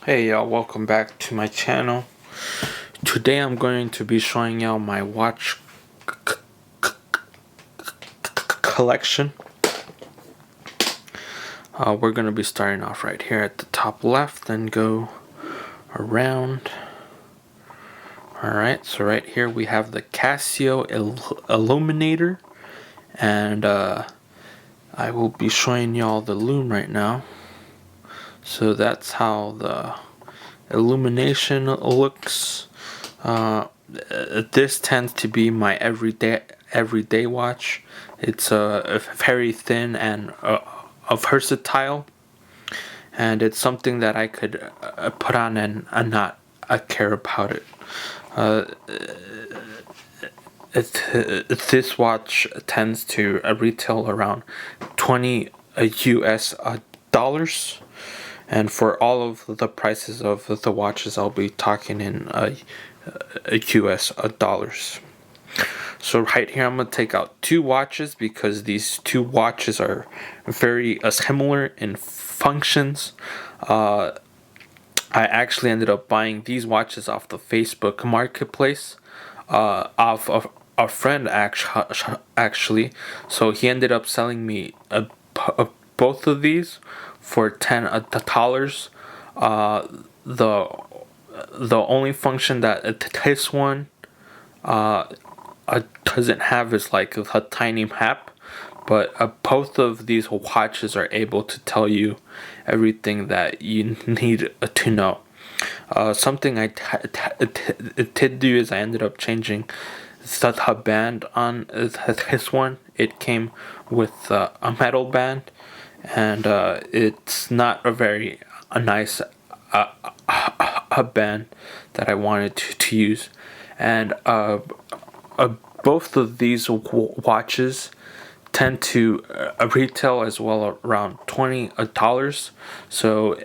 Hey y'all, welcome back to my channel. Today I'm going to be showing y'all my watch collection. We're going to be starting off right here at the top left and go around. Alright, so right here we have the CASIO Illuminator, and I will be showing y'all the lume right now. So that's how the illumination looks. This tends to be my everyday watch. It's very thin and versatile, and it's something that I could put on and not care about it. This watch tends to retail around 20 US dollars. And for all of the prices of the watches, I'll be talking in US dollars. So right here, I'm going to take out two watches because these two watches are very similar in functions. I actually ended up buying these watches off the Facebook Marketplace, off of a friend actually. So he ended up selling me both of these for $10. The only function that this one doesn't have is like a tiny map, but both of these watches are able to tell you everything that you need to know. Something I did do is I ended up changing the band on this one. It came with a metal band, and it's not a very nice band that I wanted to use. And both of these watches tend to retail as well around $20. So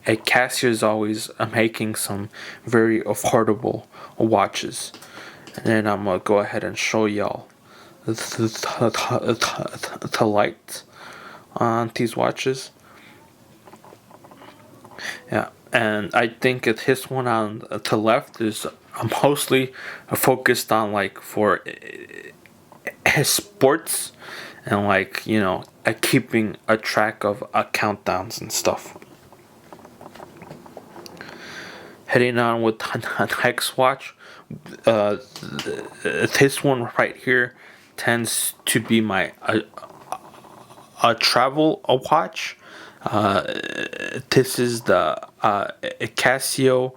a Casio is always making some very affordable watches. And then I'm gonna go ahead and show y'all the lights on these watches. Yeah, and I think this one on the left is mostly focused on like for sports and like, you know, keeping a track of countdowns and stuff. Heading on with the next watch, this one right here tends to be my a travel watch. This is the Casio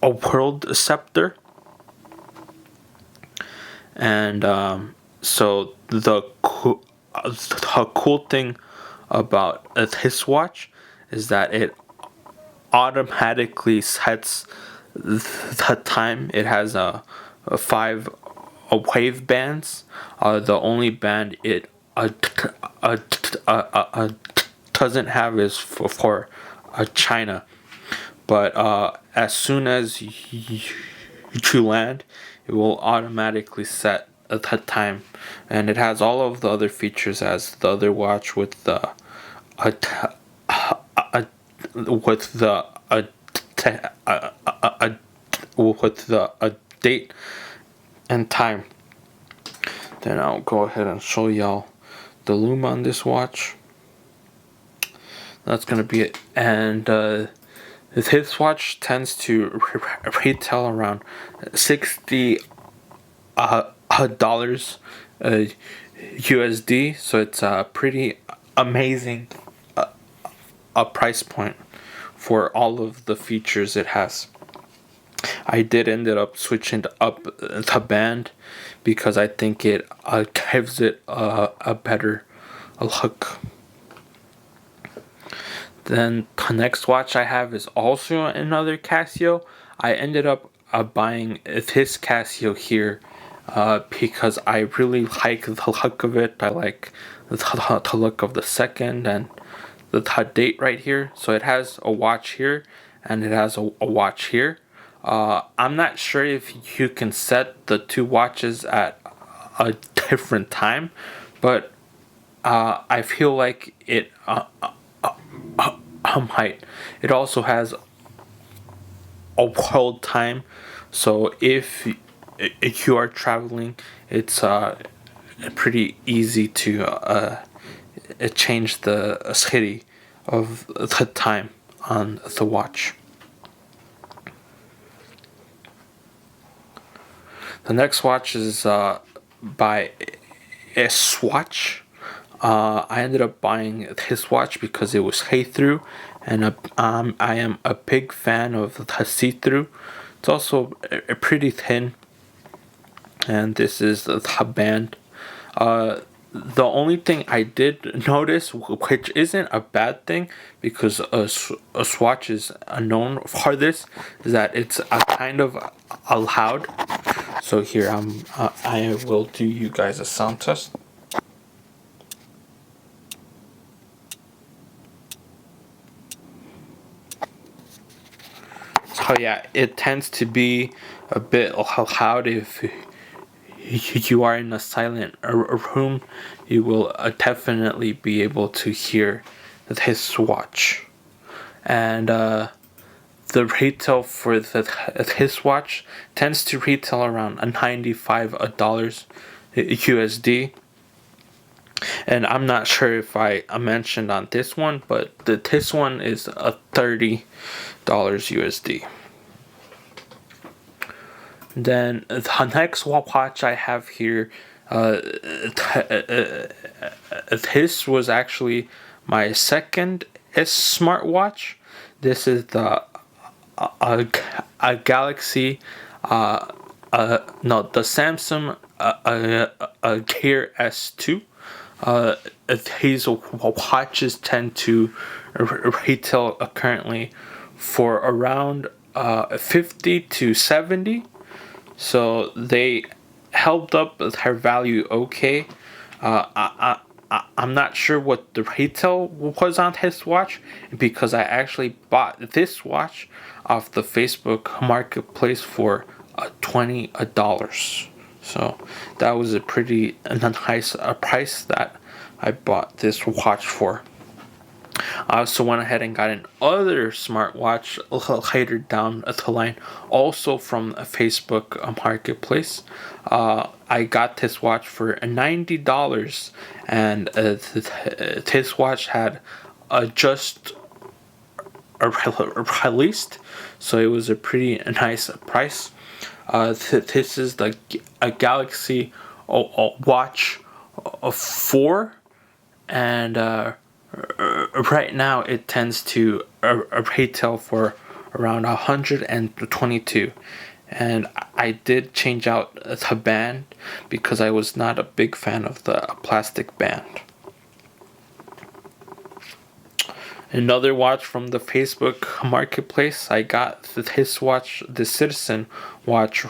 World Scepter, and so the cool thing about this watch is that it automatically sets the time. It has a five wave bands. The only band it doesn't have is for China. But as soon as you land, it will automatically set the time, and it has all of the other features as the other watch with the with the date and time. Then I'll go ahead and show y'all the lume on this watch. That's gonna be it. And this watch tends to retail around $60 USD. So it's a pretty amazing a price point for all of the features it has. I did end up switching up the band because I think it gives it a better look. Then the next watch I have is also another Casio. I ended up buying this Casio here because I really like the look of it. I like the look of the second and the date right here. So it has a watch here and it has a watch here. I'm not sure if you can set the two watches at a different time, but I feel like it height. It also has a world time, so if you are traveling, it's pretty easy to change the city of the time on the watch. The next watch is by SWATCH. I ended up buying this watch because it was see-through, and I am a big fan of the see-through. It's also pretty thin, and this is the band. The only thing I did notice, which isn't a bad thing, because a Swatch is known for this, is that it's a kind of loud. So here I will do you guys a sound test. So yeah, it tends to be a bit loud. If you are in a silent room, you will definitely be able to hear this watch. And the retail for his watch tends to retail around $95 USD. And I'm not sure if I mentioned on this one, but this one is $30 USD. Then the next watch I have here, this was actually my second smartwatch. This is the Galaxy, no, the Samsung Gear S2. These watches tend to retail currently for around 50 to 70. So they held up their value okay. I'm not sure what the retail was on this watch, because I actually bought this watch off the Facebook marketplace for $20. So that was a pretty nice price that I bought this watch for. I also went ahead and got another smartwatch later down the line, also from a Facebook marketplace. I got this watch for $90, and this watch had just released, so it was a pretty nice price. This is a Galaxy Watch 4, and right now it tends to retail for around 122, and I did change out the band because I was not a big fan of the plastic band. Another watch from the Facebook marketplace, I got this watch, the Citizen watch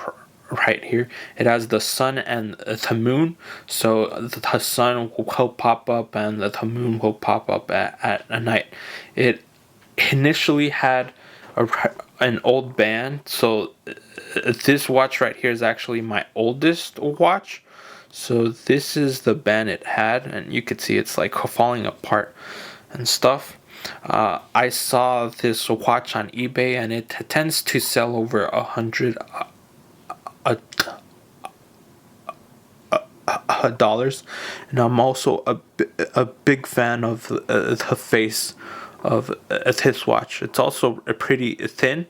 right here. It has the sun and the moon, so the sun will pop up and the moon will pop up at night. It initially had an old band, so this watch right here is actually my oldest watch. So this is the band it had, and you could see it's like falling apart and stuff. I saw this watch on eBay, and it tends to sell over $100 dollars, and I'm also a big fan of the face of this watch. It's also pretty thin,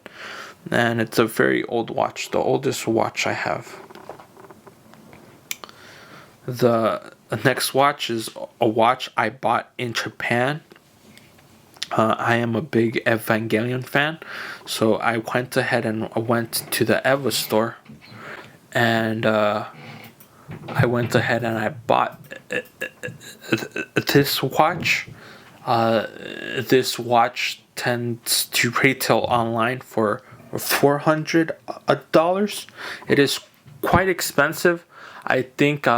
and it's a very old watch, the oldest watch I have. The next watch is a watch I bought in Japan. I am a big Evangelion fan, so I went ahead and went to the Eva store, and I went ahead and I bought this watch. This watch tends to retail online for $400. It is quite expensive. I think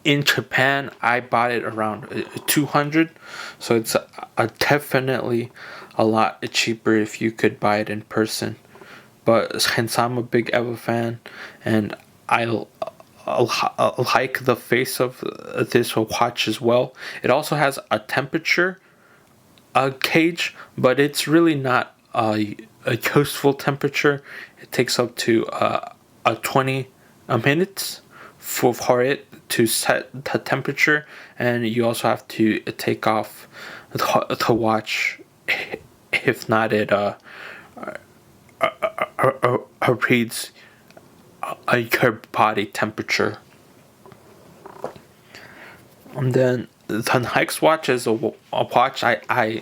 in Japan I bought it around $200, so it's definitely a lot cheaper if you could buy it in person. But since I'm a big Eva fan, and I like the face of this watch as well, it also has a temperature gauge, but it's really not a useful temperature. It takes up to 20 minutes for it to set the temperature, and you also have to take off the watch. If not, it reads your body temperature. And then the next watch is a watch I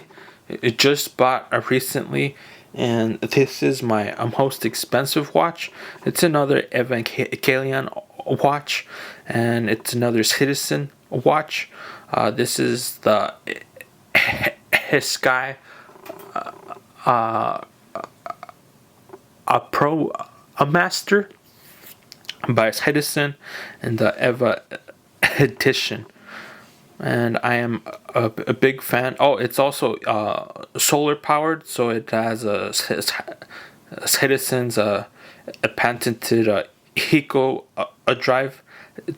just bought recently, and this is my most expensive watch. It's another Evangelion watch, and it's another Citizen watch. This is the Sky a Pro a Master by Citizen, and the Eva edition. And I am a big fan. Oh, it's also solar powered, so it has a Citizen's a patented eco drive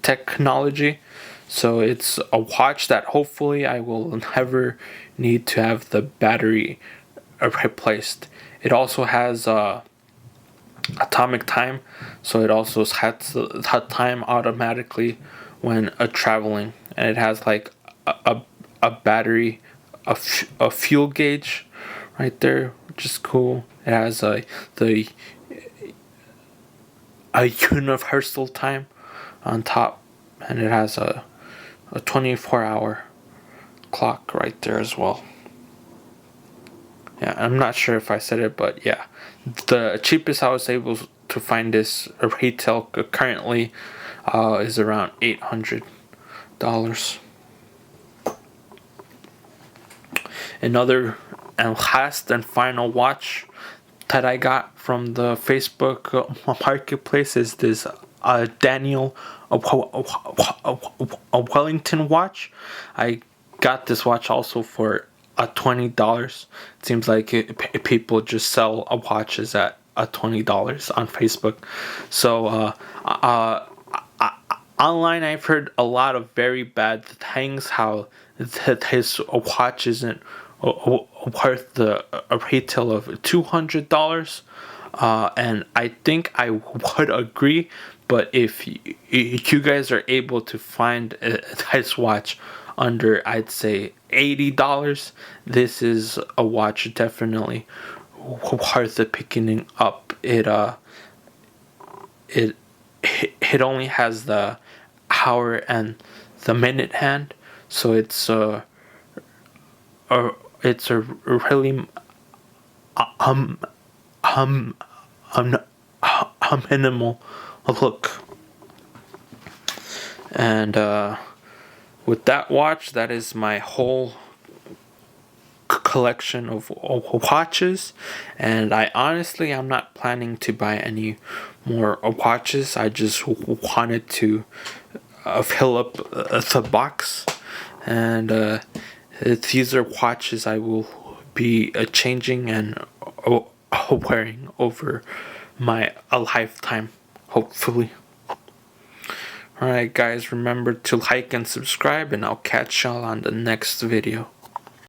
technology. So it's a watch that hopefully I will never need to have the battery replaced. It also has atomic time, so it also sets the time automatically when traveling, and it has like a battery, a fuel gauge right there, which is cool. It has a universal time on top, and it has a 24-hour clock right there as well. Yeah, I'm not sure if I said it, but yeah, the cheapest I was able to find this retail currently is around $800. Another and last and final watch that I got from the Facebook marketplace is this Daniel Wellington watch. I got this watch also for $20. It seems like people just sell watches at $20 on Facebook. So online, I've heard a lot of very bad things. How his watch isn't worth the retail of $200, and I think I would agree. But if you guys are able to find this watch under, I'd say, $80, this is a watch definitely worth the picking up. It only has the hour and the minute hand, so it's a really minimal look. And with that watch, that is my whole collection of watches, and I'm not planning to buy any more watches. I just wanted to fill up the box, and these are watches I will be changing and wearing over my lifetime, hopefully. Alright guys, remember to like and subscribe, and I'll catch y'all on the next video.